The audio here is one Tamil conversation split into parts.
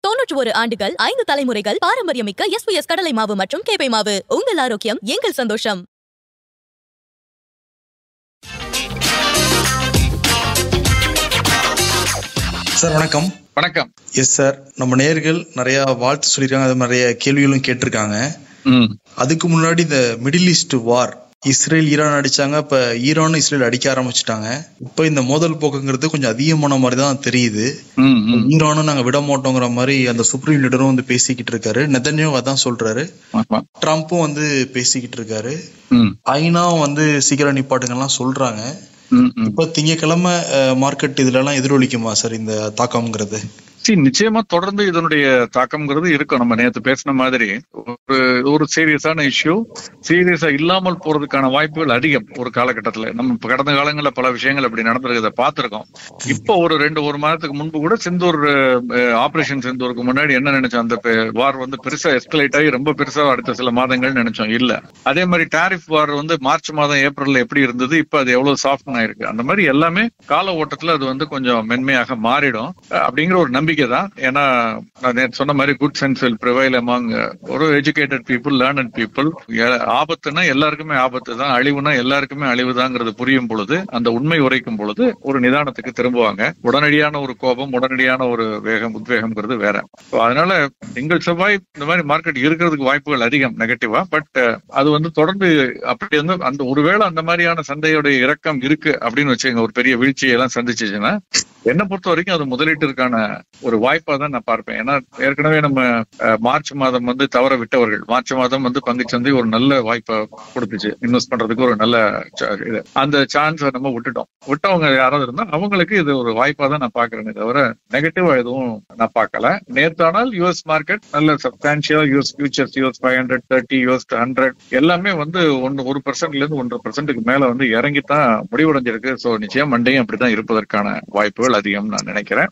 91 ஆண்டுகள் 5 தலைமுறைகள் பாரம்பரியமிக்க எஸ்பிஎஸ் கடலை மாவு மற்றும் கேப்பை மாவு. உங்கள் ஆரோக்கியம் எங்கள் சந்தோஷம். சார் வணக்கம். வணக்கம். எஸ் சார், நம்ம நேயர்கள் நிறைய வாழ்த்து சொல்லியிருக்காங்க, அது நிறைய கேள்விகளும் கேட்டிருக்காங்க. அதுக்கு முன்னாடி இந்த மிடில் ஈஸ்ட் வார், இஸ்ரேல் ஈரான் அடிச்சாங்க, இப்ப ஈரானும் இஸ்ரேல் அடிக்க ஆரம்பிச்சுட்டாங்க. இப்ப இந்த மோதல் போக்குங்கிறது கொஞ்சம் அதிகமான மாதிரி தான் தெரியுது. ஈரானும் நாங்க விட மாட்டோங்கிற மாதிரி அந்த சுப்ரீம் லீடரும் வந்து பேசிக்கிட்டு இருக்காரு. நெதன்யாஹூ அதான் சொல்றாரு. ட்ரம்ப்பும் வந்து பேசிக்கிட்டு இருக்காரு. ஐநாவும் வந்து சீக்கிரம் நிப்பாட்டுங்கலாம் சொல்றாங்க. இப்ப திங்கக்கிழமை மார்க்கெட் இதுல எல்லாம் எதிரொலிக்குமா சார் இந்த தாக்கம்ங்கிறது? நிச்சயமா தொடர்ந்து இதனுடைய தாக்கம்ங்கிறது இருக்கும். நம்ம நேற்று பேசின மாதிரி ஒரு சீரியஸான இஷ்யூ சீரியஸா இல்லாமல் போறதுக்கான வாய்ப்புகள் அதிகம். ஒரு காலகட்டத்துல நம்ம கடந்த காலங்களில் பல விஷயங்கள் அப்படி நடந்திருக்கிறத பார்த்திருக்கோம். இப்போ ஒரு மாதத்துக்கு முன்பு கூட சிந்தூர் ஆபரேஷன் சிந்தூருக்கு முன்னாடி என்ன நினைச்சோம், அந்த வார் வந்து பெருசா எஸ்கலேட் ஆகி ரொம்ப பெருசா அடுத்த சில மாதங்கள் நினைச்சோம். இல்ல, அதே மாதிரி டாரிஃப் வார் வந்து மார்ச் மாதம் ஏப்ரல்ல எப்படி இருந்தது, இப்ப அது எவ்வளவு சாஃப்ட் ஆயிருக்கு. அந்த மாதிரி எல்லாமே கால ஓட்டத்துல அது வந்து கொஞ்சம் மென்மையாக மாறிடும் அப்படிங்கிற ஒரு நம்பிக்கை தான். ஏன்னா நான் சொன்ன மாதிரி good sense will prevail among ஒரு எஜுகேட்டட் பீப்புள், லேர்னட் பீப்புள். ஆபத்துனா எல்லாருக்குமே ஆபத்து தான், அழிவுனா எல்லாருக்குமே அழிவுதாங்கிறது புரியும் பொழுது, அந்த உண்மை உரைக்கும் பொழுது ஒரு நிதானத்துக்கு திரும்புவாங்க. உடனடியான ஒரு கோபம், உடனடியான ஒரு உத்வேகம்ங்கிறது வேற. அதனால திங்கள் செவ்வாய் இந்த மாதிரி மார்க்கெட் இருக்கிறதுக்கு வாய்ப்புகள் அதிகம் நெகட்டிவா. பட் அது வந்து தொடர்ந்து அப்படி வந்து அந்த ஒருவேளை அந்த மாதிரியான சந்தையோட இறக்கம் இருக்கு அப்படின்னு வச்சுங்க, ஒரு பெரிய வீழ்ச்சியெல்லாம் சந்திச்சுச்சுன்னா என்னை பொறுத்த வரைக்கும் அது முதலீட்டிற்கான ஒரு வாய்ப்பா தான் நான் பார்ப்பேன். ஏன்னா ஏற்கனவே நம்ம மார்ச் மாதம் வந்து தவற விட்டவர்கள், மார்ச் மாதம் வந்து பங்குச்சந்தை ஒரு நல்ல வாய்ப்பை கொடுத்துச்சு இன்வெஸ்ட் பண்றதுக்கு, ஒரு நல்ல அந்த சான்ஸை நம்ம விட்டவங்க யாராவது இருந்தா அவங்களுக்கு இது ஒரு வாய்ப்பா தான் நான் பாக்குறேனே தவிர நெகட்டிவா எதுவும் நான் பார்க்கல. நேத்தானால் யூஎஸ் மார்க்கெட் நல்ல சப்ஸ்டான்சியலா, யூஎஸ் ஃபியூச்சர்ஸ், யூஎஸ் 530, யூஎஸ் 100 எல்லாமே வந்து 1% 1% மேல வந்து இறங்கித்தான் முடிவடைஞ்சிருக்கு. சோ நிச்சயம் மண்டையும் அப்படித்தான் இருப்பதற்கான வாய்ப்புகள் அதிகம் நான் நினைக்கிறேன்.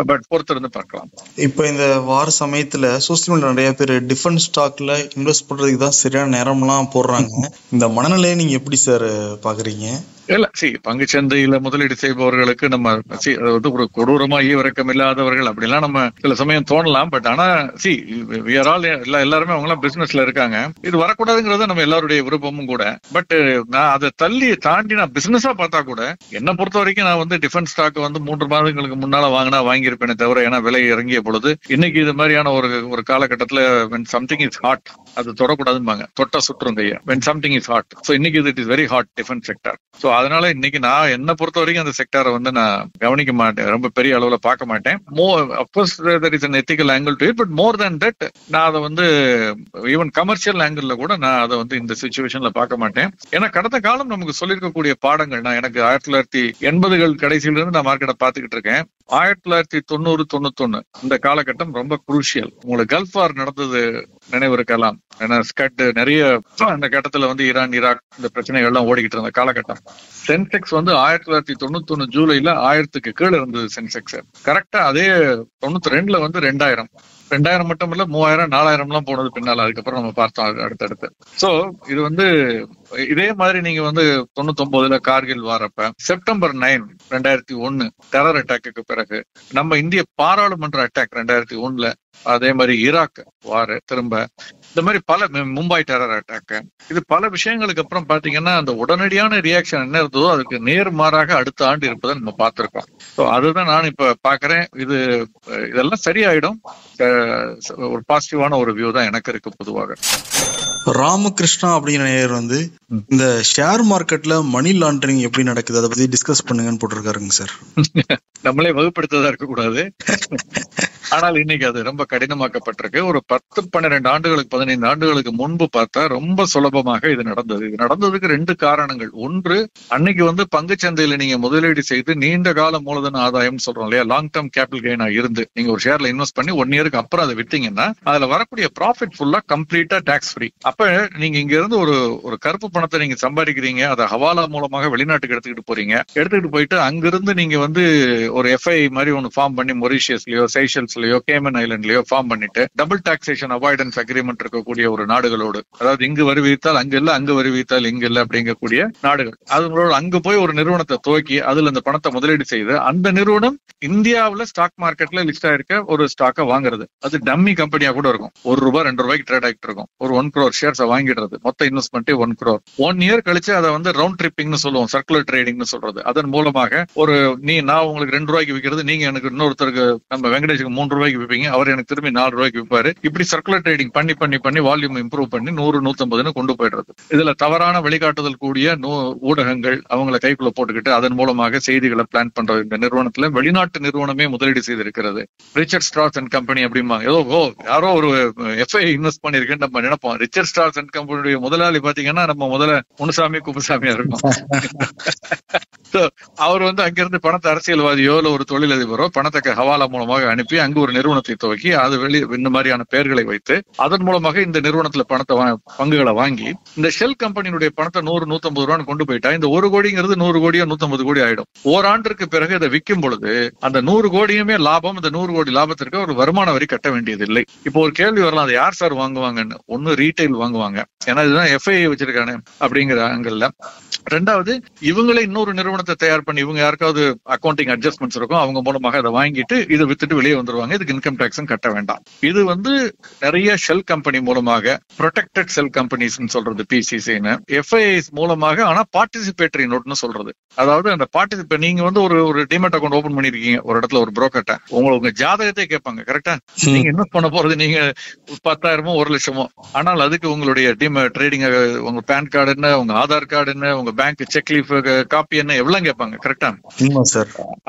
பட் பொறுத்திருந்து பார்க்கலாம். இப்ப இந்த வார சமயத்துல சோசியல் மீடியா நிறைய பேர் டிஃபென்ஸ் ஸ்டாக்ல இன்வெஸ்ட் பண்றதுக்கு தான் சரியான நேரம்லாம் போடுறாங்க. இந்த மனநிலையை நீங்க எப்படி சார் பாக்குறீங்க? இல்ல, பங்குச்சந்தையில முதலீடு செய்பவர்களுக்கு நம்ம அது ஒரு கொடூரமா ஈவிரக்கம் இல்லாதவர்கள் அப்படிலாம் நம்ம சில சமயம் தோணலாம். பட் ஆனா எல்லாருமே அவங்க எல்லாம் பிசினஸ்ல இருக்காங்க. இது வரக்கூடாதுங்கிறது நம்ம எல்லாருடைய விருப்பமும் கூட. பட் நான் அதை தாண்டி நான் பிசினஸா பார்த்தா கூட என்னை பொறுத்த வரைக்கும் நான் வந்து டிஃபென்ஸ் ஸ்டாக் வந்து 3 மாதங்களுக்கு முன்னால வாங்கியிருப்பேனே தவிர, ஏன்னா விலை இறங்கிய பொழுது இன்னைக்கு இது மாதிரியான ஒரு காலகட்டத்துல when something is hot அது தொடக்கூடாதுன்னு தொட்ட சுற்றுங்க. when something is hot, so இன்னைக்கு it is very hot defense sector. So அதனால இன்னைக்கு நான் என்ன பொறுத்த வரைக்கும் அந்த செக்டாரை வந்து நான் கவனிக்க மாட்டேன், ரொம்ப பெரிய அளவுல பார்க்க மாட்டேன். there is an ethical angle to it, but more than that நான் அதை வந்து ஈவன் கமர்ஷியல் ஆங்கிள் கூட நான் அதை வந்து இந்த சிச்சுவேஷன்ல பார்க்க மாட்டேன். ஏன்னா கடந்த காலம் நமக்கு சொல்லியிருக்கக்கூடிய பாடங்கள், நான் எனக்கு 1980கள் கடைசியில இருந்து நான் மார்க்கெட்டை பார்த்துக்கிட்டு இருக்கேன். 1990-91 இந்த காலகட்டம் ரொம்ப குரூஷியல். உங்களுக்கு கல்ஃப் வார் நடந்தது நினைவு இருக்கலாம். ஏன்னா ஸ்கட் நிறைய அந்த கட்டத்துல வந்து ஈரான் ஈராக் இந்த பிரச்சனைகள் எல்லாம் ஓடிக்கிட்டு இருந்த காலகட்டம். சென்செக்ஸ் வந்து 1991 ஜூலைல 1000க்கு கீழே இருந்தது சென்செக்ஸ். கரெக்டா அதே 92ல வந்து 2000 மட்டும் இல்ல 3000 4000 எல்லாம் போனது பின்னால. அதுக்கப்புறம் நம்ம பார்த்தோம் அடுத்தடுத்து. சோ இது வந்து இதே மாதிரி நீங்க வந்து 99ல கார்கில் வாரப்ப, செப்டம்பர் 9 2001 டெரர் அட்டாக்கு பிறகு நம்ம இந்திய பாராளுமன்ற அட்டாக் 2001ல, அதே மாதிரி ஈராக் வார் திரும்ப, இந்த மாதிரி பல மும்பை டெரர் அட்டாக், இது பல விஷயங்களுக்கு அப்புறம் பாத்தீங்கன்னா அந்த உடனடியான ரியாக்ஷன் என்ன இருந்ததோ அதுக்கு நேர்மாறாக அடுத்த ஆண்டு இருப்பதை நம்ம பார்த்திருக்கோம். ஸோ அதுதான் நான் இப்ப பாக்குறேன். இதெல்லாம் சரியாயிடும். ஒரு பாசிட்டிவான ஒரு வியூ தான் எனக்கு இருக்கு பொதுவாக. ராமகிருஷ்ணா அப்படிங்கிற நேயர் வந்து இந்த ஷேர் மார்க்கெட்ல மணி லாண்டரிங் எப்படி நடக்குது அதை பத்தி டிஸ்கஸ் பண்ணுங்கன்னு போட்டிருக்காருங்க சார். நம்மளே வகுப்படுத்ததா இருக்கக்கூடாது, ஆனால் இன்னைக்கு அது ரொம்ப கடினமாக்கப்பட்டிருக்கு. ஒரு 10-12 ஆண்டுகளுக்கு 15 ஆண்டுகளுக்கு முன்பு பார்த்தா ரொம்ப சுலபமாக இது நடந்தது. இது நடந்ததுக்கு 2 காரணங்கள். ஒன்று, அன்னைக்கு வந்து பங்குச்சந்தையில நீங்க முதலீடு செய்து நீண்ட கால மூலதன ஆதாயம் சொல்றோம் இல்லையா, லாங் டேர்ம் கேபிட்டல் கெயினா இருந்து நீங்க ஒரு ஷேர்ல இன்வெஸ்ட் பண்ணி 1 இயருக்கு அப்புறம் அதை வித்தீங்கன்னா அதுல வரக்கூடிய ப்ராஃபிட் ஃபுல்லா கம்ப்ளீட்டா டாக்ஸ் ஃப்ரீ. அப்ப நீங்க இங்க இருந்து ஒரு கருப்பு பணத்தை நீங்க சம்பாதிக்கிறீங்க, அதை ஹவாலா மூலமாக வெளிநாட்டுக்கு எடுத்துக்கிட்டு போயிட்டு அங்கிருந்து நீங்க வந்து ஒரு எஃப்ஐ மாதிரி ஒன்னு ஃபார்ம் பண்ணி மொரீஷியஸ்லயோ சைஷல்ஸ்லயோ ஐலாண்ட்ஸ்லயோ கேமன் ஐலாண்ட்லயோ ஃபார்ம் பண்ணிட்டு டபுள் டாக்ஸேஷன் அவாய்டன்ஸ் அக்ரிமெண்ட் இருக்கக்கூடிய ஒரு நாடுகளோடு, அதாவது இங்கு வரி விதித்தால் அங்கு இல்ல, அங்கு வரி விதித்தால் இங்கு இல்ல அப்படிங்கக்கூடிய நாடுகள், அதுங்களோட அங்கு போய் ஒரு நிறுவனத்தை துவக்கி அதுல அந்த பணத்தை முதலீடு செய்து அந்த நிறுவனம் இந்தியாவுல ஸ்டாக் மார்க்கெட்ல லிஸ்ட் ஆயிருக்க ஒரு ஸ்டாக்கை வாங்குறது. அது டம்மி கம்பெனியா கூட இருக்கும். ₹1 ₹2 ட்ரேட் ஆகிட்டு இருக்கும். ஒரு 1 crore ஷேர்ஸ் வாங்கிடுறது. மொத்த இன்வெஸ்ட்மெண்ட் 1 crore. 1 year கழிச்சு அதை வந்து ரவுண்ட் ட்ரிப்பிங்னு சொல்லுவோம், சர்க்குலர் ட்ரேடிங்னு சொல்றது. அதன் மூலமாக ஒரு நான் உங்களுக்கு ₹2 விற்கிறது, நீங்க எனக்கு இன்னொருத்தருக்கு நம்ம வெங்கடேஷுக்கு ₹3 விற்பீங்க, அவர் எனக்கு திரும்பி ₹4 விற்பாரு. இப்படி சர்க்குலர் ட்ரேடிங் பண்ணி பண்ணி பண்ணி வால்யூம் இம்ப்ரூவ் பண்ணி 100 150 கொண்டு போயிடுறது. இதுல தவறான வழிகாட்டுதல் கூடிய ஊடகங்கள் அவங்களை கைக்குள்ள போட்டுக்கிட்டு அதன் மூலமாக செய்திகளை பிளான் பண்றது. இந்த நிறுவனத்துல வெளிநாட்டு நிறுவனமே முதலீடு செய்திருக்கிறது. ரிச்சர்ட் ஸ்ட்ராஸ் அண்ட் கம்பெனி அப்படிமா, ஏதோ யாரோ ஒரு எஃப்ஐ இன்வெஸ்ட் பண்ணிருக்கேன்னு நம்ம நினைப்போம். ரிச்சர்ட் ஸ்ட்ராஸ் அண்ட் கம்பெனியுடைய முதலாளி பாத்தீங்கன்னா நம்ம முதல்ல முனுசாமி குப்புசாமியா இருக்கும். அவர் வந்து அங்கிருந்து பணத்தை அரசியல்வாதியோ இல்ல ஒரு தொழிலதிபரோ பணத்தை ஹவாலா மூலமாக அனுப்பி அங்கு ஒரு நிறுவனத்தை துவக்கி அது இந்த மாதிரியான பெயர்களை வைத்து அதன் மூலமாக இந்த நிறுவனத்துல பணத்தை பங்குகளை வாங்கி இந்த ஷெல் கம்பெனியுடைய பணத்தை 100 150 கொண்டு போயிட்டா இந்த 1 கோடிங்கிறது 100 கோடியோ 150 கோடி ஆயிடும். ஓராண்டிற்கு பிறகு இதை விற்கும் பொழுது அந்த 100 கோடியுமே லாபம். இந்த 100 கோடி லாபத்திற்கு ஒரு வருமான வரி கட்ட வேண்டியது இல்லை. இப்போ ஒரு கேள்வி வரலாம், அது யார் சார் வாங்குவாங்கன்னு. ஒன்னு ரீட்டைல் வாங்குவாங்க, ஏன்னா இதுதான் எஃப்ஐஐ வச்சிருக்கானே அப்படிங்கிற ஆங்கிள். ரெண்டாவது, இவங்களே இன்னொரு நிறுவனத்தை தயார் பண்ணி இவங்க யாருக்காவது அக்கௌண்டிங் அட்ஜஸ்ட்மெண்ட்ஸ் இருக்கும், அவங்க மூலமாக அதை வாங்கிட்டு இதை வித்துட்டு வெளியே வந்துருவாங்க. இதுக்கு இன்கம் டாக்ஸும் கட்ட வேண்டாம். இது வந்து நிறைய ஷெல் கம்பெனி மூலமாக ப்ரொடெக்டட் செல் கம்பெனிஸ் சொல்றது, பிசிசின்னு எஃப்ஐஐஸ் மூலமாக. ஆனா பார்ட்டிசிபேட்டரி நோட்னு சொல்றது, அதாவது அந்த பார்ட்டிசிபேட் நீங்க வந்து ஒரு டிமெட் அக்கௌண்ட் ஓபன் பண்ணிருக்கீங்க ஒரு இடத்துல, ஒரு புரோக்கர்ட்ட உங்க ஜாதகத்தை கேட்பாங்க. கரெக்டா? நீங்க இன்வெஸ்ட் பண்ண போறது நீங்க 10,000 1 லட்சமோ, ஆனால் அதுக்கு உங்களுடைய ட்ரேடிங், உங்க பேன் கார்டு என்ன, உங்க ஆதார் கார்டு என்ன, உங்க பேங்க் செக் லீஃப் காப்பி என்ன, எவ்வளவு கேட்பாங்க. கரெக்டா?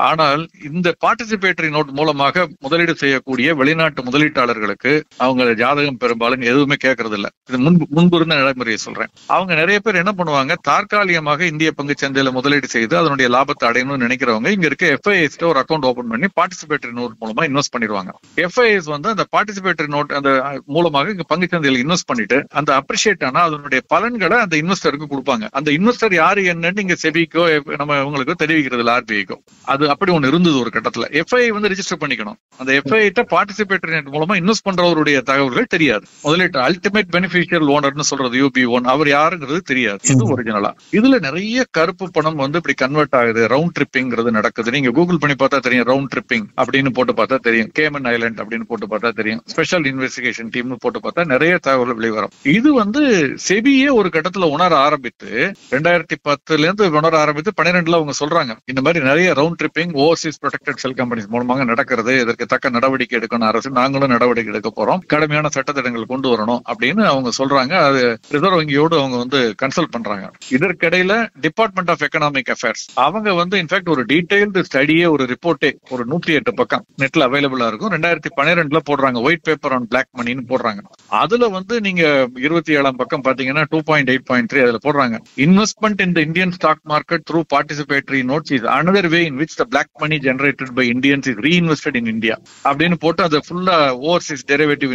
ஆனால் இந்த பார்ட்டிசிபேட்டரி நோட் மூலமாக முதலீடு செய்யக்கூடிய வெளிநாட்டு முதலீட்டாளர்களுக்கு அவங்க ஜாதகம் பெரும்பாலும் எதுவுமே கேட்கறது இல்ல. இது முன்பு இருந்த நடைமுறையை சொல்றேன். அவங்க நிறைய பேர் என்ன பண்ணுவாங்க, தற்காலிகமாக இந்திய பங்கு சந்தையில முதலீடு செய்து அதனுடைய லாபத்தை அடையணும்னு நினைக்கிறவங்க இங்க இருக்க எஃப்ஐஎஸ் ஒரு அக்கௌண்ட் ஓபன் பண்ணி பார்ட்டிசிபேட்டரி நோட் மூலமா இன்வெஸ்ட் பண்ணிடுவாங்க. எஃப்ஐஎஸ் வந்து அந்த பார்ட்டிசிபேட்டரி நோட் அந்த மூலமாக இங்க பங்கு சந்தையில இன்வெஸ்ட் பண்ணிட்டு அந்த அப்ரிஷியேட் ஆனா அதனுடைய பலன்களை அந்த இன்வெஸ்டருக்கு கொடுப்பாங்க. அந்த இன்வெஸ்டர் யாரு என்னன்னு இங்க செபிக்கோ நம்ம உங்களுக்கு தெரிவிக்கிறது இல்லை, ஆர்பிஐக்கோ. அது அப்படி ஒண்ணு இருந்தது ஒரு கட்டத்துல. எஃப்ஐ வந்து ரெஜிஸ்டர் பண்ணிக்கணும். அந்த எஃப்ஐ பார்ட்டிசிபேட்டரி நோட் மூலமா இன்வெஸ்ட் பண்றவருடைய தகவல்கள் தெரியாது. முதலீட்டு அல்டிமேட் பெனிஃபிஷியல் ஓனர்னு சொல்றது UB1, அவர் யாருங்கிறது தெரியாது. இது ஒரிஜினலா. இதுல நிறைய கருப்பு பணம் வந்து இப்படி கன்வெர்ட் ஆகுது. ரவுண்ட் ட்ரிப்பிங்கிறது நடக்குது. நீங்க கூகுள் பண்ணி பார்த்தா தெரியும். ரவுண்ட் ட்ரிப்பிங் அப்படின்னு போட்டு பார்த்தா தெரியும். கேமன் ஐலாண்ட் அப்படின்னு போட்டு பார்த்தா தெரியும். ஸ்பெஷல் இன்வெஸ்டிகேஷன் டீம்னு போட்டு பார்த்தா நிறைய தகவல் வெளிவரும். இது வந்து செபியே ஒரு கட்டத்துல உணர ஆரம்பித்து 2010 இருந்து உணர ஆரம்பித்து 12 அவங்க சொல்றாங்க, இந்த மாதிரி நிறைய ரவுண்ட் ட்ரிப்பிங் ஓவர்சீஸ் ப்ரொடெக்டட் செல் கம்பெனிஸ் மூலமாக நடக்கிறது. இதற்கு தக்க நடவடிக்கை எடுக்கணும் அரசு, நாங்களும் நடவடிக்கை எடுக்க போறோம், கடுமையான சட்டத்திட்டங்கள் கொண்டு வரணும் அப்படின்னு அவங்க சொல்றாங்க. அது ரிசர்வ் வங்கியோடு அவங்க வந்து கன்சல்ட் பண்றாங்க. இதற்கிடையில டிபார்ட்மெண்ட் ஆஃப் எக்கனாமிக் அஃபேர்ஸ் அவங்க வந்து இன்ஃபேக்ட் ஒரு டீடைல்டு ஸ்டடியே, ஒரு ரிப்போர்ட்டே ஒரு 108 பக்கம் நெட்ல அவைலபிளா இருக்கும். 2012 போடுறாங்க, ஒயிட் பேப்பர் ஆன் பிளாக் மணின்னு போடுறாங்க. அதுல வந்து நீங்க 27ஆம் பக்கம் பாத்தீங்கன்னா 2.8.3 அதுல போடுறாங்க, investment in the Indian stock market through participatory notes is another way in which the black money generated by Indians is reinvested in India அப்படின்னு போட்டு அது ஃபுல்லா ஓவர்சீஸ் டெரிவேட்டிவ்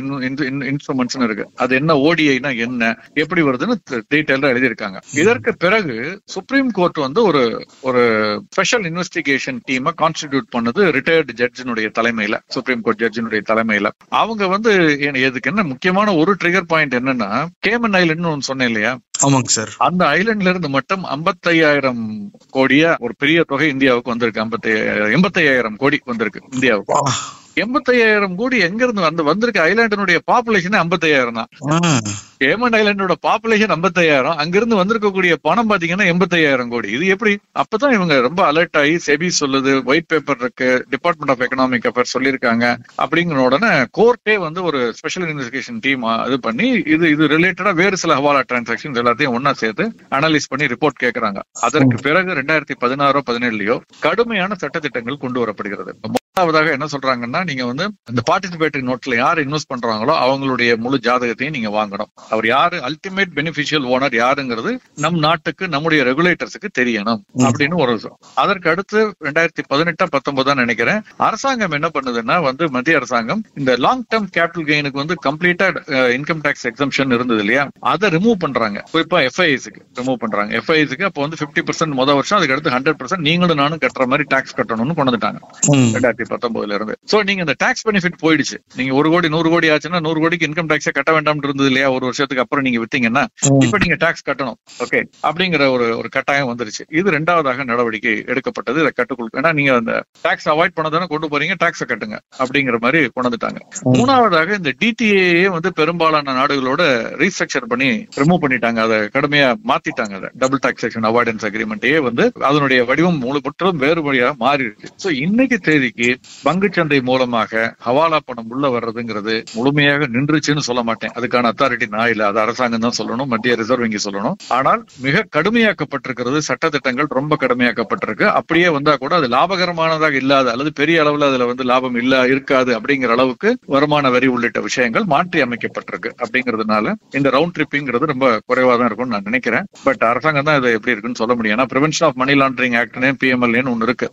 இன்ஸ்ட்ருமெண்ட்ஸ் இருக்கு. அது என்ன, ஓடிஐனா என்ன, எப்படி வருதுன்னு டீடைலா எழுதியிருக்காங்க. இதற்கு பிறகு சுப்ரீம் கோர்ட் வந்து ஒரு ஸ்பெஷல் இன்வெஸ்டிகேஷன் டீமை கான்ஸ்டிடியூட் பண்ணது ரிட்டையர்டு ஜட்ஜினுடைய தலைமையில, சுப்ரீம் கோர்ட் ஜட்ஜினுடைய தலைமையில. அவங்க வந்து இதுக்கு என்ன முக்கியமான ஒரு ட்ரிகர் பாயிண்ட் என்னன்னா, கேமன் ஐலண்ட் ஒன்னு சொன்னேன் இல்லையா? ஆமாங்க சார். அந்த ஐலண்ட்ல இருந்து மட்டும் 55,000 கோடியா ஒரு பெரிய தொகை இந்தியாவுக்கு வந்திருக்கு. 85,000 கோடி வந்திருக்கு இந்தியாவுக்கு. 85,000 கோடி எங்க இருந்து வந்திருக்கு? ஐலாண்டினுடைய பாப்புலேஷன் 55,000 தான். கேமன் ஐலாண்டோட பாப்புலேஷன் 55,000, அங்கிருந்து வந்திருக்கக்கூடிய பணம் பாத்தீங்கன்னா 85,000 கோடி. இது எப்படி? அப்பதான் இவங்க ரொம்ப அலர்ட் ஆகி செபி சொல்லுது, ஒயிட் பேப்பர் இருக்கு, டிபார்ட்மெண்ட் ஆஃப் எக்கனாமிக் அஃபேர்ஸ் சொல்லியிருக்காங்க அப்படிங்கிற உடனே கோர்ட்டே வந்து ஒரு ஸ்பெஷல் இன்வெஸ்டிகேஷன் டீம் இது பண்ணி இது ரிலேட்டடா வேறு சில ஹவாலா டிரான்சாக்ஷன் எல்லாத்தையும் ஒன்னா சேர்த்து அனலைஸ் பண்ணி ரிப்போர்ட் கேட்கறாங்க. அதற்கு பிறகு 2016-17 கடுமையான சட்டத்திட்டங்கள் கொண்டு வரப்படுகிறது. முதலாவதாக என்ன சொல்றாங்கன்னா, நீங்க வந்து இந்த பார்ட்டிசிபேட்டரி நோட்ல யார் இன்வெஸ்ட் பண்றாங்களோ அவங்களுடைய முழு ஜாதகத்தையும் நீங்க வாங்கணும். அவர் யாரு, அல்டிமேட் பெனிஃபிஷியல் ஓனர் யாருங்கிறது நம் நாட்டுக்கு, நம்முடைய ரெகுலேட்டர்ஸுக்கு தெரியணும் அப்படின்னு ஒரு விஷயம். அதற்கு அடுத்து 2018-19 நினைக்கிறேன், அரசாங்கம் என்ன பண்ணுதுன்னா வந்து மத்திய அரசாங்கம் இந்த லாங் டேர்ம் கேபிட்டல் கெயினுக்கு வந்து கம்ப்ளீட்டா இன்கம் டாக்ஸ் எக்ஸம்ஷன் இருந்தது இல்லையா, அதை ரிமூவ் பண்றாங்க. குறிப்பா எஃப்ஐஎஸ்க்கு ரிமூவ் பண்றாங்க. எஃப்ஐஎஸ்க்கு அப்போ வந்து 50% முதல் வருஷம், அதுக்கு அடுத்து 100% நீங்களும் நானும் கட்டுற மாதிரி டாக்ஸ் கட்டணும்னு கொண்டு வந்துட்டாங்க 2019 இருந்து. சோ நீங்க இந்த டாக்ஸ் பெனிஃபிட் போயிடுச்சு. நீங்க 1 கோடி 100 கோடி ஆச்சுன்னா 100 கோடிக்கு இன்கம் டாக்ஸே கட்ட வேண்டாம் இருந்தது இல்லையா? ஒரு வருஷத்துக்கு அப்புறம் நீங்க வித்தீங்கன்னா இப்ப நீங்க டாக்ஸ் கட்டணும், ஓகே, அப்படிங்கிற ஒரு கட்டாயம் வந்துருச்சு. இது 2வது நடவடிக்கை எடுக்கப்பட்டது. இதை கட்டுக்குள், ஏன்னா நீங்க அந்த டாக்ஸ் அவாய்ட் பண்ணதானே கொண்டு போறீங்க, டாக்ஸை கட்டுங்க அப்படிங்கிற மாதிரி கொண்டு வந்துட்டாங்க. 3வது இந்த டிடிஏ வந்து பெரும்பாலான நாடுகளோட ரீஸ்ட்ரக்சர் பண்ணி ரிமூவ் பண்ணிட்டாங்க. அதை கடுமையா மாத்திட்டாங்க. அதை டபுள் டாக்ஸேஷன் அவாய்டன்ஸ் அக்ரிமெண்ட்டே வந்து அதனுடைய வடிவம் முழுவதும் வேறுபடியாக மாறி இருக்கு. சோ இன்னைக்கு தேதிக்கு பங்குச்சந்தை மூலமாக ஹவாலா பணம் உள்ள வர்றதுங்கிறது முழுமையாக நின்றுச்சுன்னு சொல்ல மாட்டேன். அதுக்கான அத்தாரிட்டி நான் இல்ல, அது அரசாங்கம் தான் சொல்லணும், மத்திய ரிசர்வ் வங்கி சொல்லணும். ஆனால் மிக கடுமையாக்கப்பட்டிருக்கிறது, சட்டத்திட்டங்கள் ரொம்ப கடுமையாக்கப்பட்டிருக்கு. அப்படியே வந்தா கூட அது லாபகரமானதாக இல்லாத அல்லது பெரிய அளவுல அதுல வந்து லாபம் இருக்காது அப்படிங்கிற அளவுக்கு வருமான வரி உள்ளிட்ட விஷயங்கள் மாற்றி அமைக்கப்பட்டிருக்கு. அப்படிங்கிறதுனால இந்த ரவுண்ட் ட்ரிப்பிங்கிறது ரொம்ப குறைவா தான் இருக்கும்னு நான் நினைக்கிறேன். பட் அரசாங்கம் தான் இது எப்படி இருக்குன்னு சொல்ல முடியும். ஏன்னா பிரிவென்ஷன் ஆஃப் மணி லாண்டரிங் ஆக்ட்னு பிஎம்எல்ஏன்னு ஒன்னு இருக்கு.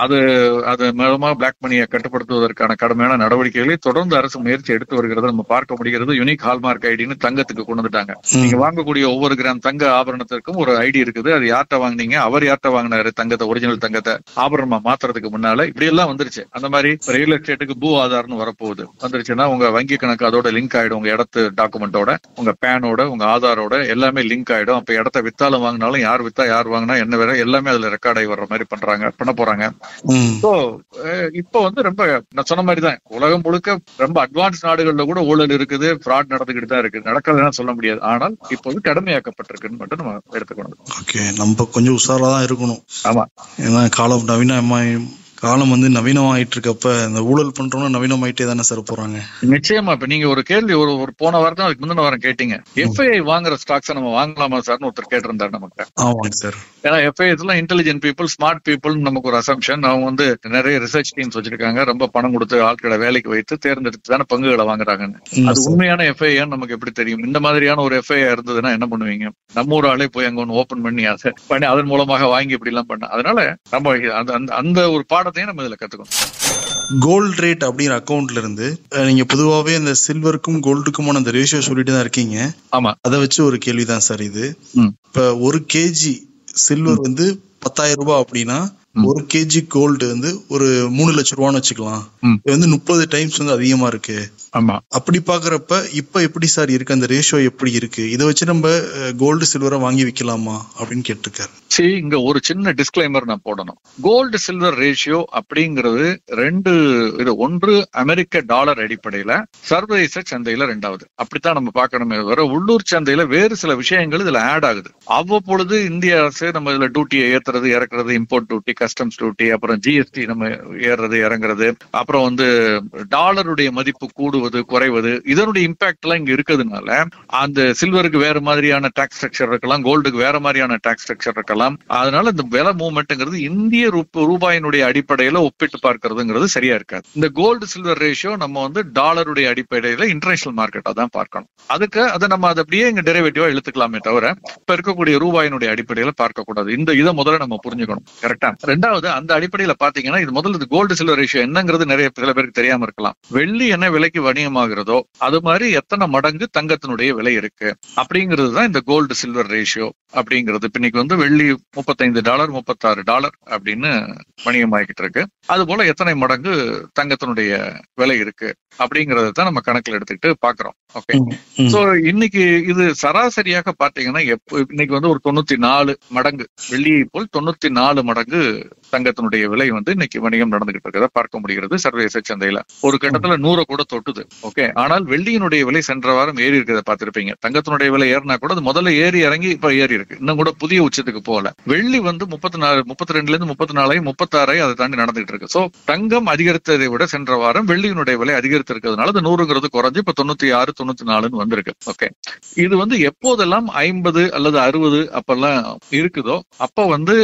அது மூலமா பிளாக் மணியை கட்டுப்படுத்துவதற்கான கடுமையான நடவடிக்கைகளை தொடர்ந்து அரசு முயற்சி எடுத்து வருகிறது நம்ம பார்க்க முடிகிறது. யூனிக் ஹால்மார்க் ஐடின்னு தங்கத்துக்கு கொண்டு வந்துட்டாங்க. நீங்க வாங்கக்கூடிய ஒவ்வொரு கிராம் தங்க ஆபரணத்திற்கும் ஒரு ஐடி இருக்குது. அது யார்கிட்ட வாங்கினீங்க, அவர் யார்கிட்ட வாங்கினாரு தங்கத்தை, ஒரிஜினல் தங்கத்தை ஆபரணமா மாத்துறதுக்கு முன்னால இப்படி எல்லாம் வந்துருச்சு. அந்த மாதிரி ரியல் எஸ்டேட்டுக்கு பூ ஆதார்னு வரப்போகுது. வந்துருச்சுன்னா உங்க வங்கி கணக்கு அதோட லிங்க் ஆயிடும். உங்க இடத்து டாக்குமெண்டோட, உங்க பேனோட, உங்க ஆதாரோட எல்லாமே லிங்க் ஆயிடும். அப்ப இடத்த வித்தாலும் வாங்கினாலும் யார் வித்தா யார் வாங்கினா என்ன வேற எல்லாமே அதுல ரெக்கார்ட் ஆகி வர்ற மாதிரி பண்ண போறாங்க. இப்போ வந்து ரொம்ப நான் சொன்ன மாதிரி தான் உலகம் முழுக்க ரொம்ப அட்வான்ஸ் நாடுகள்ல கூட ஊழல் இருக்குது, ஃப்ராட் நடந்துகிட்டு தான் இருக்கு. நடக்கிறதுனா சொல்ல முடியாது. ஆனால் இப்போது கடுமையாக்கப்பட்டிருக்குன்னு மட்டும் நம்ம எடுத்துக்கணும். ஓகே, நம்ம கொஞ்சம் உஷாரா தான் இருக்கணும். ஆமா, ஏன்னா காலம் வந்து நவீனமாயிட்டு இருக்கப்ப இந்த ஊழல் பண்றோம்னா நவீனமாயிட்டே தானே சார் போறாங்க. நிச்சயமா. இப்ப நீங்க ஒரு கேள்வி ஒரு போன வாரம் அதுக்கு முந்தின வாரம் கேட்டீங்க, எஃப்ஐஐ வாங்குற ஸ்டாக்ஸ் நம்ம வாங்கலாமா சார்னு ஒருத்தர் கேட்டிருந்தாரு நமக்கு. ஆமாங்க சார். ஏன்னா எஃப்ஐஐஸ் எல்லாம் இன்டெலிஜென்ட் பீப்புள், ஸ்மார்ட் பீப்புள் நமக்கு ஒரு அசம்ஷன். அவங்க வந்து நிறைய ரிசர்ச் டீம்ஸ் வச்சிருக்காங்க. ரொம்ப பணம் கொடுத்து ஆட்களை வேலைக்கு வைத்து தேர்ந்தெடுத்து தானே பங்குகளை வாங்குறாங்கன்னு. அது உண்மையான எஃப்ஐஐ நமக்கு எப்படி தெரியும்? இந்த மாதிரியான ஒரு எஃப்ஐஐ இருந்ததுன்னா என்ன பண்ணுவீங்க? நம்ம ஒரு ஆளே போய் அங்க ஒன்று ஓபன் பண்ணி அதன் மூலமாக வாங்கி இப்படி எல்லாம் பண்ண. அதனால நம்ம அந்த ஒரு பாடத்தையும் நம்ம இதுல கத்துக்கணும். கோல்ட் ரேட் அப்படிங்கிற அக்கௌண்ட்ல இருந்து நீங்க பொதுவாகவே இந்த சில்வருக்கும் கோல்டுக்குமான அந்த ரேஷியோ சொல்லிட்டு தான் இருக்கீங்க. ஆமா, அதை வச்சு ஒரு கேள்விதான் சார் இது. இப்ப 1 கேஜி சில்வர் வந்து 10,000 ரூபாய் அப்படின்னா 1 கேஜி கோல்டு வந்து ஒரு 3 லட்சம் ரூபான்னு வச்சுக்கலாம். இது வந்து 30 டைம்ஸ் வந்து அதிகமா இருக்கு. ஆமா, அப்படி பாக்குறப்ப இப்ப எப்படி சார் இருக்கு, அந்த ரேஷியோ எப்படி இருக்கு? இதை வச்சு நம்ம கோல்டு சில்வரை வாங்கி விற்கலாமா அப்படின்னு கேட்டிருக்காரு. சரி, இங்க ஒரு சின்ன டிஸ்க்ளைமர் நான் போடணும். கோல்டு சில்வர் ரேஷியோ அப்படிங்கிறது 2 இது. ஒன்று அமெரிக்க டாலர் அடிப்படையில, சர்வதேச சந்தையில 2வது. அப்படித்தான் நம்ம பார்க்கணுமே தவிர உள்ளூர் சந்தையில வேறு சில விஷயங்கள் இதுல ஆட் ஆகுது. அவ்வப்பொழுது இந்திய அரசு நம்ம இதுல டியூட்டியை ஏத்துறது இறக்குறது, இம்போர்ட் டியூட்டி, கஸ்டம்ஸ் டியூட்டி, அப்புறம் ஜிஎஸ்டி நம்ம ஏறுறது இறங்குறது, அப்புறம் வந்து டாலருடைய மதிப்பு கூடுவது குறைவது, இதனுடைய இம்பாக்ட் எல்லாம் இங்க இருக்கிறதுனால அந்த சில்வருக்கு வேற மாதிரியான டாக்ஸ் ஸ்ட்ரக்சர் இருக்கலாம், கோல்டுக்கு வேற மாதிரியான டாக்ஸ் ஸ்ட்ரக்சர் இருக்கலாம். அதனால இந்த விலை மூவ்மெண்ட்ங்கிறது இந்திய ரூபாயினுடைய அடிப்படையில ஒப்பிட்டு பார்க்கறதுங்கிறது சரியா இருக்காது. இந்த கோல்டு சில்வர் ரேஷியோ நம்ம வந்து டாலருடைய அடிப்படையில இன்டர்நேஷனல் மார்க்கெட்டா தான் பார்க்கணும். அதுக்கு அதை நம்ம அதை அப்படியே இங்க டெரிவேட்டிவா இழுத்துக்கலாமே தவிர இப்ப இருக்கக்கூடிய ரூபாயினுடைய அடிப்படையில பார்க்க கூடாது. இதை முதல்ல நம்ம புரிஞ்சுக்கணும். கரெக்டா? 2வது, அந்த அடிப்படையில பாத்தீங்கன்னா இது முதல்ல கோல்டு சில்வர் ரேஷியோ என்னங்கிறது நிறைய சில பேருக்கு தெரியாம இருக்கலாம். வெள்ளி என்ன விலைக்கு வணிகமாகிறதோ அது மாதிரி எத்தனை மடங்கு தங்கத்தினுடைய விலை இருக்கு அப்படிங்கிறது தான் இந்த கோல்டு சில்வர் ரேஷியோ அப்படிங்கிறது. இன்னைக்கு வந்து வெள்ளி $35 $36 அப்படின்னு வணிகமாகிட்டு இருக்கு. அது போல எத்தனை மடங்கு தங்கத்தினுடைய விலை இருக்கு அப்படிங்கறத தான் நம்ம கணக்குல எடுத்துக்கிட்டு பாக்குறோம். ஓகே, சோ இன்னைக்கு இது சராசரியாக பாத்தீங்கன்னா இன்னைக்கு வந்து ஒரு 94 மடங்கு வெள்ளியை போல் 94 மடங்கு தங்கத்தினுடைய விலை வந்து இன்னைக்கு வணிகம் நடந்துகிட்டு இருக்கிறத பார்க்க முடிகிறது சர்வதேச சந்தையில. ஒரு கட்டத்துல 100 கூட தொட்டுது. ஓகே, ஆனால் வெள்ளியினுடைய விலை சென்ற வாரம் ஏறி இருக்கிறத பார்த்திருப்பீங்க. தங்கத்தினுடைய விலை ஏறினா கூட அது முதல்ல ஏறி இறங்கி இப்ப ஏறி இருக்கு. இன்னும் கூட புதிய உச்சத்துக்கு போகல. வெள்ளி வந்து 34, 32ல இருந்து 34, 36 அதை தாண்டி நடந்துகிட்டு இருக்கு. சோ தங்கம் அதிகரித்ததை விட சென்ற வாரம் வெள்ளியினுடைய விலை அதிகரித்திருக்கிறதுனால அது 100ங்கிறது குறைஞ்சு இப்ப 96, 94 வந்திருக்கு. ஓகே, இது வந்து எப்போதெல்லாம் 50 அல்லது 60 அப்பெல்லாம் இருக்குதோ அப்ப வந்து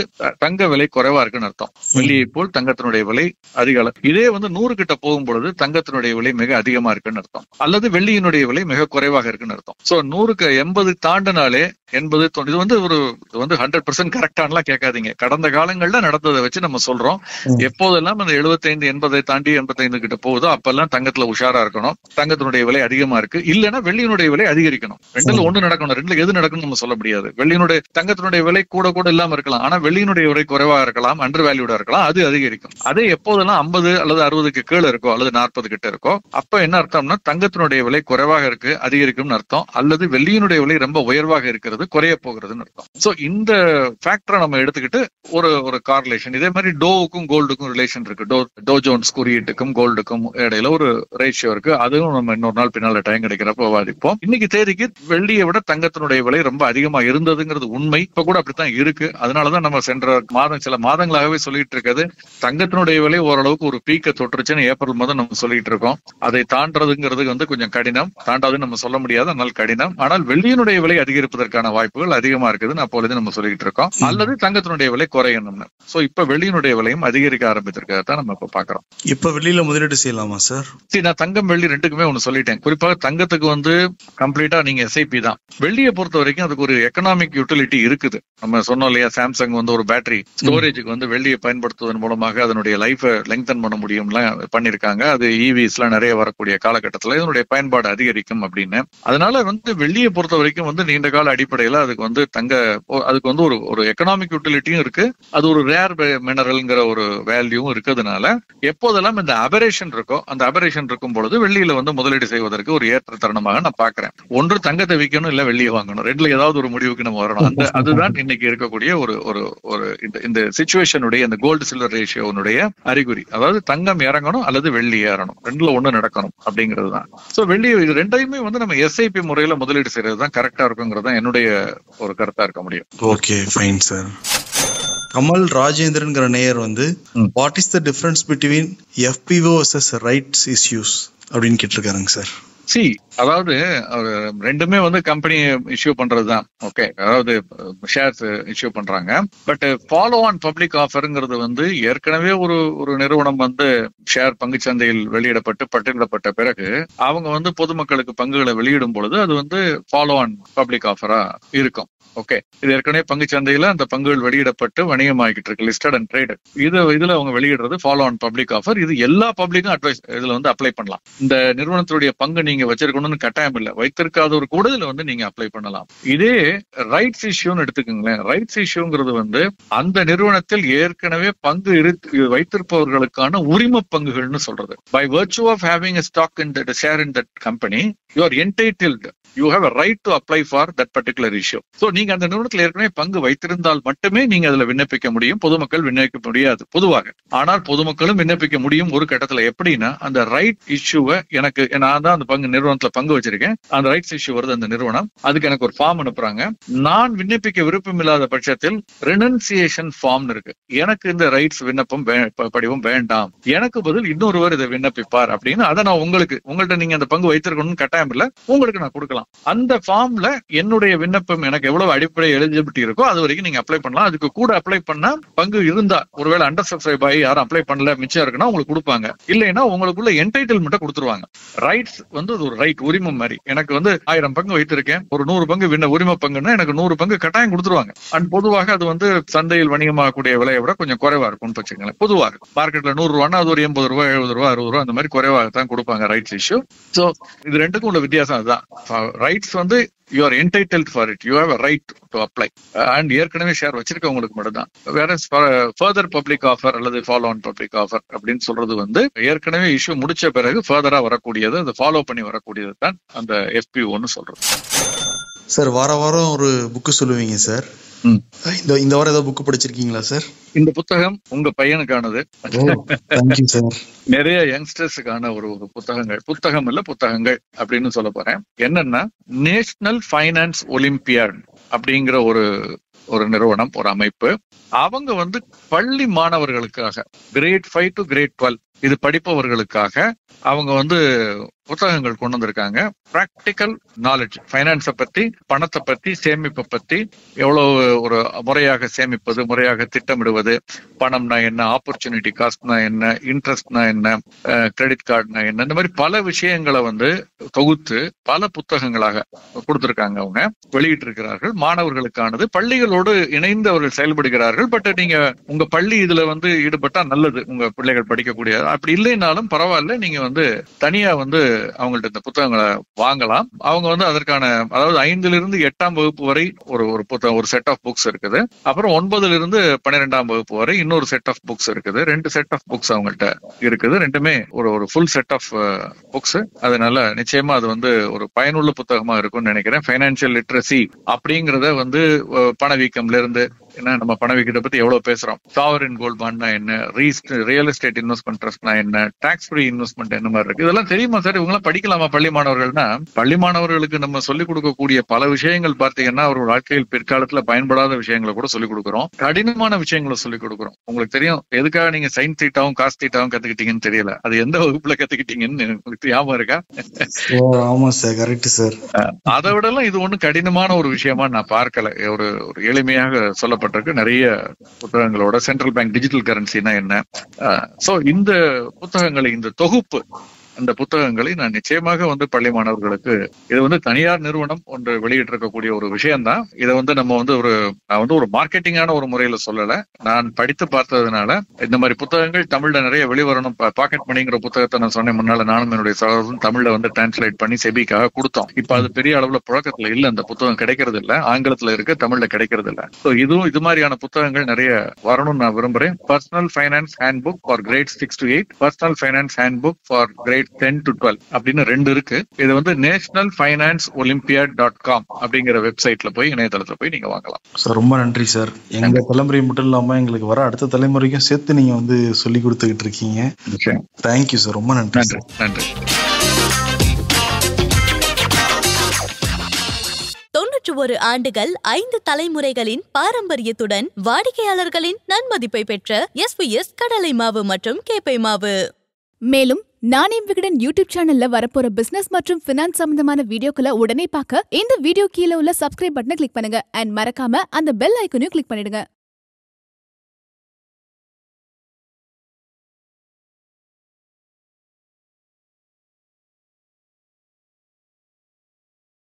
தங்க விலை குறைவா இருக்குன்னு அர்த்தம். வெள்ளியை போல் தங்கத்தினுடைய விலை அதிக அளவு. இதே வந்து 100 கிட்ட போகும் பொழுது தங்கத்தினுடைய விலை மிக அதிகமா இருக்குன்னு அர்த்தம், அல்லது வெள்ளியினுடைய விலை மிக குறைவாக இருக்குன்னு அர்த்தம். சோ 100க்கு 80 தாண்டினாலே 80, 90 இது வந்து 100% கரெக்டானலாம் கேட்காதீங்க. கடந்த காலங்கள்ல நடந்ததை வச்சு நம்ம சொல்றோம். எப்போதெல்லாம் அந்த 75, 80 தாண்டி 85 கிட்ட போகுதோ அப்பெல்லாம் தங்கத்துல உஷாரா இருக்கணும். தங்கத்தினுடைய விலை அதிகமா இருக்கு. இல்லைன்னா வெள்ளியினுடைய விலை அதிகரிக்கணும். 2ல 1 நடக்கணும். 2ல எது நடக்கணும்னு நம்ம சொல்ல முடியாது. தங்கத்தினுடைய விலை கூட இல்லாம இருக்கலாம். ஆனா வெள்ளியினுடைய விலை குறைவா இருக்கலாம். அன்று வேல்யூடா இருக்கலாம், அது அதிகரிக்கும். அதே எப்போதெல்லாம் 50 அல்லது 60க்கு கீழே இருக்கோ அல்லது 40 கிட்ட இருக்கோ, அப்ப என்ன அர்த்தம்னா தங்கத்தினுடைய விலை குறைவாக இருக்கு, அதிகரிக்கும்னு அர்த்தம். அல்லது வெள்ளியினுடைய விலை ரொம்ப உயர்வாக இருக்கிறது, குறைய போகிறதுன்னு அர்த்தம். சோ இந்த ஃபேக்டரை நம்ம எடுத்துக்கிட்டு ஒரு கார்லேஷன். இதே மாதிரி டோவுக்கும் கோல்டுக்கும் ரிலேஷன் இருக்கு. டோ ஜோன்ஸ் குறியீட்டுக்கும் கோல்டுக்கும் இடையில ஒரு ரேஷியோ இருக்கு. அதுவும் நம்ம இன்னொரு நாள் பின்னால டைம் கிடைக்கிறப்ப விவாதிப்போம். இன்னைக்கு தேதிக்கு வெள்ளியை விட தங்கத்தினுடைய விலை ரொம்ப அதிகமா இருந்ததுங்கிறது உண்மை. இப்ப கூட அப்படித்தான் இருக்கு. அதனாலதான் நம்ம சென்ற மாதம் சில மாதங்களாகவே சொல்லிட்டு இருக்கிறது, தங்கத்தினுடைய விலை ஓரளவுக்கு ஒரு பீக்கை தொற்றுச்சுன்னு ஏப்ரல் மாதம் நம்ம சொல்லிட்டு இருக்கோம். அதை தாண்டதுங்கிறது கொஞ்சம் கடினம், தாண்டாதுன்னு நம்ம சொல்ல முடியாது, அதனால் கடினம். ஆனால் வெள்ளியினுடைய விலை அதிகரிப்பதற்கான வாய்ப்புகள் அதிகமா இருக்குதுன்னு அப்பொழுது நம்ம சொல்லிட்டு இருக்கோம். அல்லது தங்கத்தினுடைய விலை குறையணும்னு. சோ இப்ப வெள்ளியினுடைய விலையும் அதிகரிக்க ஆரம்பித்திருக்கிறத நம்ம இப்ப பாக்குறோம். இப்ப வெள்ளியில முதலீடு செய்யலாமா சார்? நான் தங்கம் வெள்ளி ரெண்டுக்குமே ஒண்ணு சொல்லிட்டேன். குறிப்பாக தங்கத்துக்கு கம்ப்ளீட்டா நீங்க எஸ்ஐபி தான். வெள்ளியை பொறுத்த வரைக்கும் அதுக்கு ஒரு எக்கனாமிக் யூட்டிலிட்டி இருக்குது. நம்ம சொன்னோம் இல்லையா, சாம்சங் ஒரு பேட்டரி ஸ்டோரேஜுக்கு வெள்ளியை பயன்படுத்துவதன் மூலமாக அதனுடைய லைஃப் லெங்தன் பண்ண முடியும்லாம் பண்ணிருக்காங்க. அது இவிஸ் எல்லாம் நிறைய வரக்கூடிய காலகட்டத்தில் இதனுடைய பயன்பாடு அதிகரிக்கும் அப்படின்னு. அதனால வெள்ளியை பொறுத்த வரைக்கும் நீண்ட கால அடிப்படையில அதுக்கு ஒரு எக்கனாமிக் யூட்டிலிட்டியும் இருக்கு. அது ஒரு ரேர் மினரல்ங்கிற ஒரு வேல்யூவும் இருக்கிறதுனால எப்போதெல்லாம் இந்த அபரேஷன் இருக்கோ, அந்த அபரேஷன் இருக்கும் பொழுது வெள்ளியில முதலீடு செய்வதற்கு ஒரு ஏற்ற தருணமாக நான் பாக்குறேன். ஒன்று தங்கத்தை விற்கணும், இல்ல வெள்ளியை வாங்கணும். ரெண்டுல ஏதாவது ஒரு முடிவுக்கு நம்ம வரணும். அதுதான் இன்னைக்கு இருக்கக்கூடிய இந்த சிச்சுவேஷனுடைய இந்த கோல்டு சில்வர் ரேஷியோனுடைய அறிகுறி. அதாவது தங்கம் இறங்கணும் அல்லது வெள்ளி ஏறணும், ரெண்டுல ஒண்ணு நடக்கணும் அப்படிங்கிறது தான். சோ வெள்ளி இது ரெண்டையுமே நம்ம எஸ்ஐபி முறையில முதலீடு செய்யறது தான் கரெக்டா இருக்குங்கிறது என்னுடைய ஒரு கருத்தா இருக்க முடியும். Okay, fine sir. கமல் ராஜேந்திரன்ங்கிற நேயர் what is the difference between FPO versus rights issues அப்படின்னு கேட்டிருக்காருங்க சார். அதாவது ரெண்டுமே கம்பெனி இஷ்யூ பண்றதுதான். ஓகே, அதாவது ஷேர்ஸ் இஷ்யூ பண்றாங்க. பட் ஃபாலோ ஆன் பப்ளிக் ஆஃபருங்கிறது ஏற்கனவே ஒரு நிறுவனம் ஷேர் பங்கு சந்தையில் வெளியிடப்பட்டு பட்டியலிடப்பட்ட பிறகு அவங்க பொதுமக்களுக்கு பங்குகளை வெளியிடும் பொழுது அது ஃபாலோ ஆன் பப்ளிக் ஆஃபரா இருக்கும். ஓகே, இது ஏற்கனவே பங்கு சந்தையில அந்த பங்குகள் வெளியிடப்பட்டு வணிகமாகிட்டு இருக்கு, லிஸ்டட் அண்ட் ட்ரேடட். இதுல அவங்க வெளியிடுறது ஃபாலோ ஆன் பப்ளிக் ஆஃபர். இது எல்லா பப்ளிக்கும் அட்வைஸ் இதுல அப்ளை பண்ணலாம். இந்த நிறுவனத்துடைய பங்கு நீங்க வச்சிருக்கணும்னு கட்டாயம் இல்லை, வைத்திருக்காதவர் கூட இதுல நீங்க அப்ளை பண்ணலாம். இதே ரைட்ஸ் இஷ்யூன்னு எடுத்துக்கோங்களேன். ரைட்ஸ் இஷ்யூங்கிறது அந்த நிறுவனத்தில் ஏற்கனவே பங்கு வைத்திருப்பவர்களுக்கான உரிம பங்குகள்னு சொல்றது. By virtue of having a stock in that share in that company, you are entitled, you have a right to apply for that particular issue. So நீங்க அந்த நிறுவனத்தில் ஏற்கனவே பங்கு வைத்திருந்தால் மட்டுமே நீங்க அதுல விண்ணப்பிக்க முடியும். பொதுமக்கள் விண்ணப்பிக்க முடியாது பொதுவாக. ஆனால் பொதுமக்களும் விண்ணப்பிக்க முடியும் ஒரு கட்டத்துல. எப்படின்னா, அந்த ரைட் இஷ்யூவை நான் தான் அந்த நிறுவனத்துல பங்கு வச்சிருக்கேன், அந்த ரைட்ஸ் இஷ்யூ வருது அந்த நிறுவனம், அதுக்கு எனக்கு ஒரு ஃபார்ம் அனுப்புறாங்க. நான் விண்ணப்பிக்க விருப்பம் இல்லாத பட்சத்தில் ரெனன்சியேஷன் ஃபார்ம் இருக்கு. எனக்கு இந்த ரைட்ஸ் விண்ணப்பம் படிவம் வேண்டாம், எனக்கு பதில் இன்னொருவர் இதை விண்ணப்பிப்பார் அப்படின்னு. அதை நான் உங்கள்கிட்ட நீங்க அந்த பங்கு வைத்திருக்கணும்னு கட்டாயம் இல்ல, உங்களுக்கு நான் கொடுக்கலாம். அந்த ஃபார்ம்ல என்னுடைய விண்ணப்பம் எனக்கு எவ்வளவு அடிப்படை எலிஜிபிலிட்டி இருக்கோ அது வரைக்கும் நீங்க அப்ளை பண்ணலாம். அதுக்கு கூட அப்ளை பண்ணா பங்கு இருந்தா, ஒருவேளை அண்டர் சப்ஸ்கிரைப் ஆகி யாரும் அப்ளை பண்ணல மிச்சம் இருக்குன்னா உங்களுக்கு கொடுப்பாங்க. இல்லைன்னா உங்களுக்குள்ள என்டைட்டில்மெண்ட்டை கொடுத்துருவாங்க. ரைட்ஸ் ஒரு ரைட், உரிமை மாதிரி. எனக்கு 1000 பங்கு வைத்திருக்கேன், ஒரு 100 பங்கு உரிமை பங்குன்னா எனக்கு 100 பங்கு கட்டாயம் கொடுத்துருவாங்க. அண்ட் பொதுவாக அது சந்தையில் வணிகமாகக்கூடிய விலையை விட கொஞ்சம் குறைவா இருக்கும்னு வச்சுக்கோங்களேன். பொதுவாக மார்க்கெட்ல 100 ரூபான்னா அது ஒரு 80 ரூபாய் 70 ரூபாய் 60 ரூபாய் அந்த மாதிரி குறைவாக தான் கொடுப்பாங்க ரைட்ஸ் இஷ்யூ. சோ இது ரெண்டுக்கும் உள்ள வித்தியாசம் அதுதான். Rights you are entitled for it, you have a right to apply, and ஏற்கனவே ஷேர் வச்சிருக்கவங்களுக்கு மட்டும்தான். வேற ஃபர்தர் பப்ளிக் ஆஃபர் அல்லது ஃபாலோ ஆன் பப்ளிக் ஆஃபர் அப்படின்னு சொல்றது ஏற்கனவே இஷ்யூ முடிச்ச பிறகு ஃபர்தரா வரக்கூடியது, அதை ஃபாலோ பண்ணி வரக்கூடியது தான் அந்த எஃபிஓன்னு சொல்றது. சார், வாரம் ஒரு புக்கு சொல்லுவீங்க சார். இந்த வாரம் ஏதாவது புக் படிச்சிருக்கீங்களா சார்? இந்த புத்தகம் உங்க பையனுக்கானது. நிறைய யங்ஸ்டர்ஸுக்கான ஒரு புத்தகம் இல்ல புத்தகங்கள் அப்படின்னு சொல்ல போறேன். என்னன்னா, நேஷனல் ஃபைனான்ஸ் ஒலிம்பியாட் அப்படிங்கிற ஒரு நிறுவனம், ஒரு அமைப்பு. அவங்க பள்ளி மாணவர்களுக்காக கிரேட் 5 to grade 12 இது படிப்பவர்களுக்காக அவங்க புத்தகங்கள் கொண்டு வந்திருக்காங்க. பிராக்டிக்கல் நாலேஜ், ஃபைனான்ஸை பத்தி, பணத்தை பத்தி, சேமிப்பை பத்தி, எவ்வளவு ஒரு முறையாக சேமிப்பது, முறையாக திட்டமிடுவது, பணம்னா என்ன, ஆப்பர்ச்சுனிட்டி காஸ்ட்னா என்ன, இன்ட்ரெஸ்ட்னா என்ன, கிரெடிட் கார்டுனா என்ன, இந்த மாதிரி பல விஷயங்களை தொகுத்து பல புத்தகங்களாக கொடுத்திருக்காங்க. அவங்க வெளியிட்டு இருக்கிறார்கள். மாணவர்களுக்கானது. பள்ளிகளோடு இணைந்து அவர்கள் செயல்படுகிறார்கள். பட் நீங்க உங்க பள்ளி இதுல ஈடுபட்டா நல்லது, உங்க பிள்ளைகள் படிக்கக்கூடிய. அப்படி இல்லைனாலும் பரவாயில்ல, நீங்க வந்து தனியா வந்து அவங்கள்ட்ட இந்த புத்தகங்களை வாங்கலாம். அவங்க வந்து அதற்கான, அதாவது 5லிருந்து 8ஆம் வகுப்பு வரை ஒரு புத்தகம், ஒரு செட் ஆஃப் புக்ஸ் இருக்குது. அப்புறம் 9லிருந்து 12ஆம் வகுப்பு வரை இன்னொரு செட் ஆஃப் புக்ஸ் இருக்குது. 2 செட் ஆஃப் புக்ஸ் அவங்கள்ட்ட இருக்குது. ரெண்டுமே ஒரு ஃபுல் செட் ஆஃப் புக்ஸ். அதனால நிச்சயமா அது வந்து ஒரு பயனுள்ள புத்தகமா இருக்கும்னு நினைக்கிறேன். ஃபைனான்சியல் லிட்ரஸி அப்படிங்கறத வந்து பணவீக்கம்ல இருந்து, ஏன்னா நம்ம பணவீக்கத்தை பத்தி எவ்வளவு பேசுறோம், சாவரின் கோல்ட் பாண்ட்னா என்ன, ரியல் எஸ்டேட் இன்வெஸ்ட்மெண்ட் ட்ரஸ்ட்னா என்ன, டாக்ஸ் ஃப்ரீ இன்வெஸ்ட்மெண்ட் என்ன மாதிரி இருக்கு, இதெல்லாம் தெரியுமா சார்? இவங்களாம் படிக்கலாமா பள்ளி மாணவர்கள்னா? பள்ளி மாணவர்களுக்கு நம்ம சொல்லிக் கொடுக்கக்கூடிய பல விஷயங்கள் பார்த்தீங்கன்னா ஒரு வாழ்க்கையில் பிற்காலத்துல பயன்படாத விஷயங்களை கூட சொல்லிக் கொடுக்குறோம். கடினமான விஷயங்களை சொல்லிக் கொடுக்குறோம். உங்களுக்கு தெரியும் எதுக்காக நீங்க சைன் தீட்டாவும் காஸ் தீட்டாவும் கத்துக்கிட்டீங்கன்னு தெரியல. அது எந்த வகுப்புல கத்துக்கிட்டீங்கன்னு உங்களுக்கு ஞாபகம் இருக்கா? ஆமா சார், கரெக்ட் சார். அதை விட எல்லாம் இது ஒண்ணு கடினமான ஒரு விஷயமா நான் பார்க்கல. ஒரு எளிமையாக சொல்லப்பட்டிருக்கு. நிறைய புத்தகங்களோட சென்ட்ரல் பேங்க் டிஜிட்டல் கரன்சினா என்ன, சோ இந்த புத்தகங்களை, இந்த தொகுப்பு, அந்த புத்தகங்களை நான் நிச்சயமாக வந்து பள்ளி மாணவர்களுக்கு, இது வந்து தனியார் நிறுவனம் ஒன்று வெளியிட்டு இருக்கக்கூடிய ஒரு விஷயம்தான். இதை வந்து நம்ம வந்து நான் வந்து ஒரு மார்க்கெட்டிங்கான ஒரு முறையில சொல்லல. நான் படித்து பார்த்ததுனால இந்த மாதிரி புத்தகங்கள் தமிழ்ல நிறைய வெளிவரணும். பாக்கெட் மணிங்கிற புத்தகத்தை நான் சொன்னேன் முன்னால, நானும் என்னுடைய சகோதரரும் தமிழ்ல வந்து டிரான்ஸ்லேட் பண்ணி செபிக்காக கொடுத்தோம். இப்ப அது பெரிய அளவுல புழக்கத்துல இல்ல, அந்த புத்தகம் கிடைக்கிறது இல்ல, ஆங்கிலத்துல இருக்கு, தமிழ்ல கிடைக்கிறது இல்ல. ஸோ இதுவும் இது மாதிரியான புத்தகங்கள் நிறைய வரணும்னு நான் விரும்புறேன். Personal finance handbook for grade 6 to 8, personal finance handbook for grade 10 to 12 அப்படின்னு 2 இருக்கு. இது வந்து nationalfinanceolympiad.com அப்படிங்கிற வெப்சைட்ல போய், இணையதளத்துல போய் நீங்க வாங்கலாம். சார் ரொம்ப நன்றி சார். எங்க தலைமுறை மட்டும் இல்லாம எங்களுக்கு வர அடுத்த தலைமுறைக்கும் சேர்த்து நீங்க வந்து சொல்லி கொடுத்துக்கிட்டு இருக்கீங்க. தேங்க்யூ சார், ரொம்ப நன்றி. நன்றி. 91 ஆண்டுகள் 5 தலைமுறைகளின் பாரம்பரியத்துடன் வாடிக்கையாளர்களின் நன்மதிப்பை பெற்ற SVS கடலை மாவு மற்றும் கேப்பை மாவு. மேலும் நானே விகடன் யூடியூப் சேனல்ல வரப்போற பிசினஸ் மற்றும் பினான்ஸ் சம்பந்தமான வீடியோக்களை உடனே பார்க்க இந்த வீடியோ கீழே உள்ள சப்ஸ்கிரைப் பட்டனை கிளிக் பண்ணுங்க. அண்ட் மறக்காம அந்த பெல் ஐக்கனையும் கிளிக் பண்ணிடுங்க.